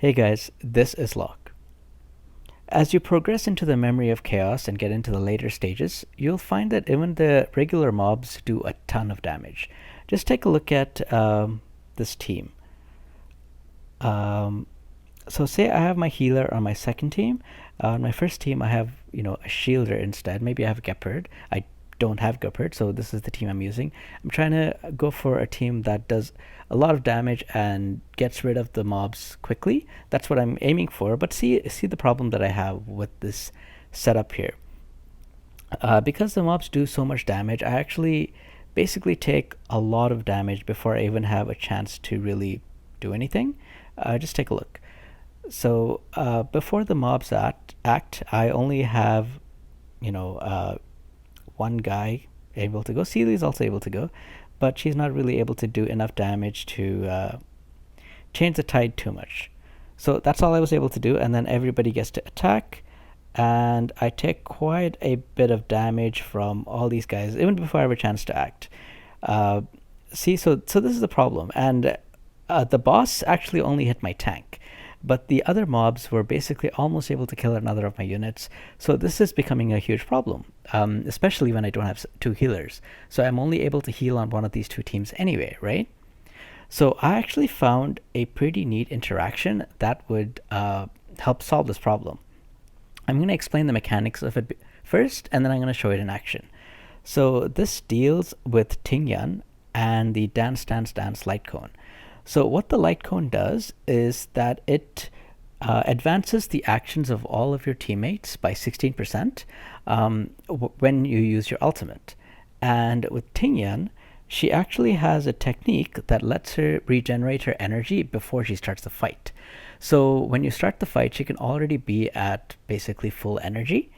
Hey guys, this is Locke. As you progress into the memory of chaos and get into the later stages, you'll find that even the regular mobs do a ton of damage. Just take a look at this team. Um, so say I have my healer on my second team. On my first team, I have a shielder instead. Maybe I have Gepard. I don't have Gepard, so this is the team I'm using. I'm trying to go for a team that does a lot of damage and gets rid of the mobs quickly. That's what I'm aiming for. But see the problem that I have with this setup here. Because the mobs do so much damage, I actually basically take a lot of damage before I even have a chance to really do anything. Just take a look. So before the mobs act, I only have, one guy able to go. Seely is also able to go, but she's not really able to do enough damage to change the tide too much. So that's all I was able to do, and then everybody gets to attack, and I take quite a bit of damage from all these guys, even before I have a chance to act. Uh, so this is the problem, and the boss actually only hit my tank, but the other mobs were basically almost able to kill another of my units. So this is becoming a huge problem, especially when I don't have two healers. So I'm only able to heal on one of these two teams anyway, right? So I actually found a pretty neat interaction that would help solve this problem. I'm going to explain the mechanics of it first, and then I'm going to show it in action. So this deals with Tingyun and the Dance Dance Dance light cone. So what the light cone does is that it advances the actions of all of your teammates by 16% when you use your ultimate. And with Tingyun, she actually has a technique that lets her regenerate her energy before she starts the fight. So when you start the fight, she can already be at basically full energy,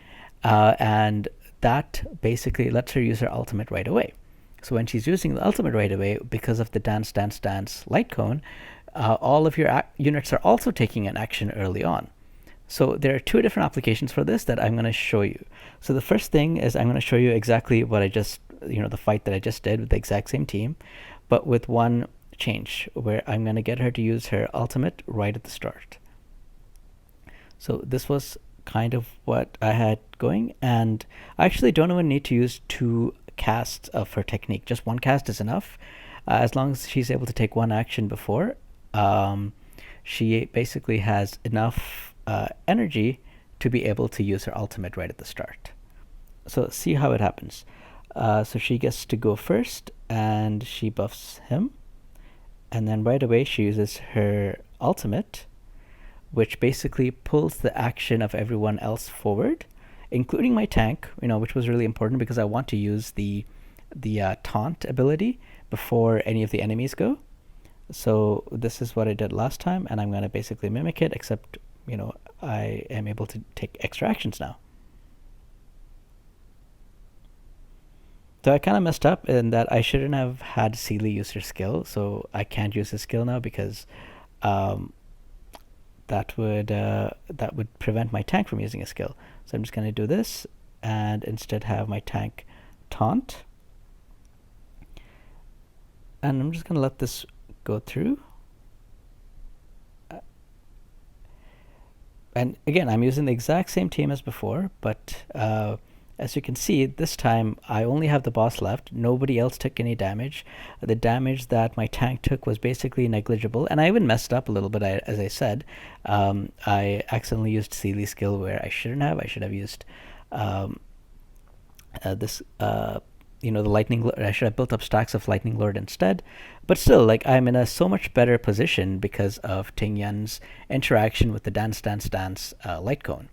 and that basically lets her use her ultimate right away. So when she's using the ultimate right away, because of the Dance Dance Dance light cone, all of your units are also taking an action early on. So there are two different applications for this that I'm going to show you. So the first thing is I'm going to show you exactly what I just, the fight that I just did with the exact same team, but with one change where I'm going to get her to use her ultimate right at the start. So this was kind of what I had going, and I actually don't even need to use two casts of her technique. Just one cast is enough. As long as she's able to take one action before, she basically has enough energy to be able to use her ultimate right at the start. So see how it happens. So she gets to go first, and she buffs him, and then right away she uses her ultimate, which basically pulls the action of everyone else forward, including my tank, which was really important because I want to use the taunt ability before any of the enemies go. So this is what I did last time, and I'm going to basically mimic it, except, I am able to take extra actions now. So I kind of messed up in that I shouldn't have had Seely use her skill, so I can't use his skill now because um, that would prevent my tank from using a skill. So I'm just going to do this and instead have my tank taunt. And I'm just going to let this go through. And again, I'm using the exact same team as before, but as you can see, this time I only have the boss left. Nobody else took any damage. The damage that my tank took was basically negligible, and I even messed up a little bit, as I said. I accidentally used Seely's skill where I shouldn't have. I should have used this the lightning. I should have built up stacks of lightning lord instead. But still, like, I'm in a so much better position because of Tingyun's interaction with the Dance Dance Dance light cone.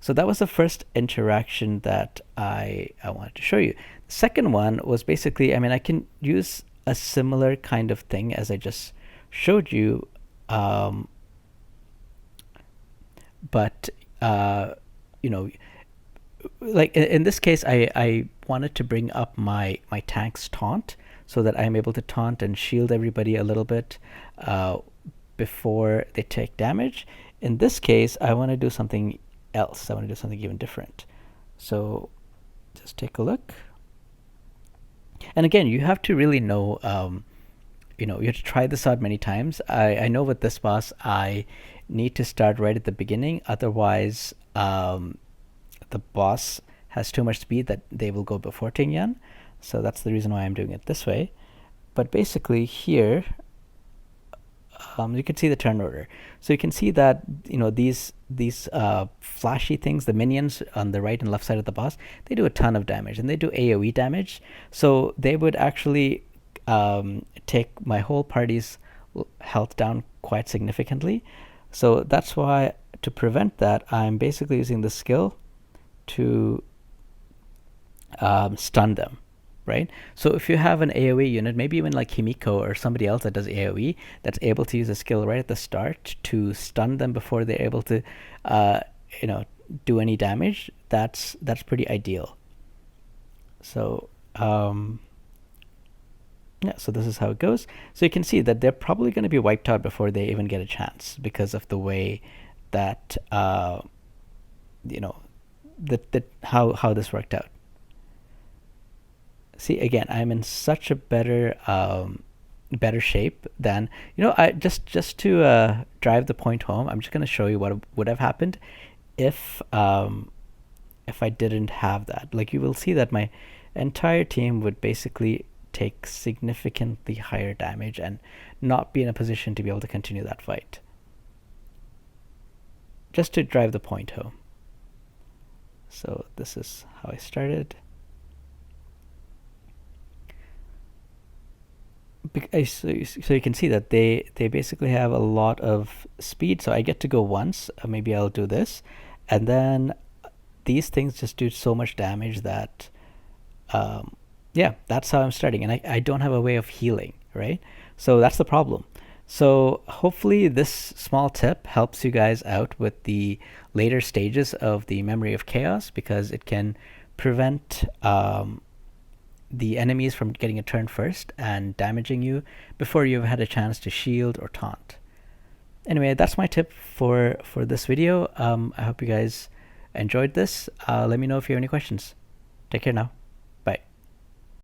So that was the first interaction that I wanted to show you. The second one was basically, I can use a similar kind of thing as I just showed you, but like in this case, I wanted to bring up my tank's taunt so that I'm able to taunt and shield everybody a little bit before they take damage. In this case, I want to do something else. I want to do something even different. So just take a look. And again, you have to really know you have to try this out many times. I know with this boss, I need to start right at the beginning. Otherwise, the boss has too much speed that they will go before Tingyun. So that's the reason why I'm doing it this way. But basically here, you can see the turn order. So you can see that these flashy things, the minions on the right and left side of the boss, they do a ton of damage, and they do AOE damage. So they would actually take my whole party's health down quite significantly. So that's why, to prevent that, I'm basically using the skill to stun them, right? So if you have an AoE unit, maybe even like Himiko or somebody else that does AoE, that's able to use a skill right at the start to stun them before they're able to, do any damage, that's pretty ideal. So yeah, so this is how it goes. So you can see that they're probably going to be wiped out before they even get a chance because of the way that how this worked out. See, again, I'm in such a better shape than I just to drive the point home. I'm just going to show you what would have happened if I didn't have that. Like, you will see that my entire team would basically take significantly higher damage and not be in a position to be able to continue that fight. Just to drive the point home. So this is how I started. So you can see that they basically have a lot of speed. So I get to go once. Maybe I'll do this, and then these things just do so much damage that yeah, that's how I'm starting, and I don't have a way of healing, right? So that's the problem. So hopefully this small tip helps you guys out with the later stages of the Memory of Chaos, because it can prevent the enemies from getting a turn first and damaging you before you've had a chance to shield or taunt. Anyway, that's my tip for this video. I hope you guys enjoyed this. Let me know if you have any questions. Take care now.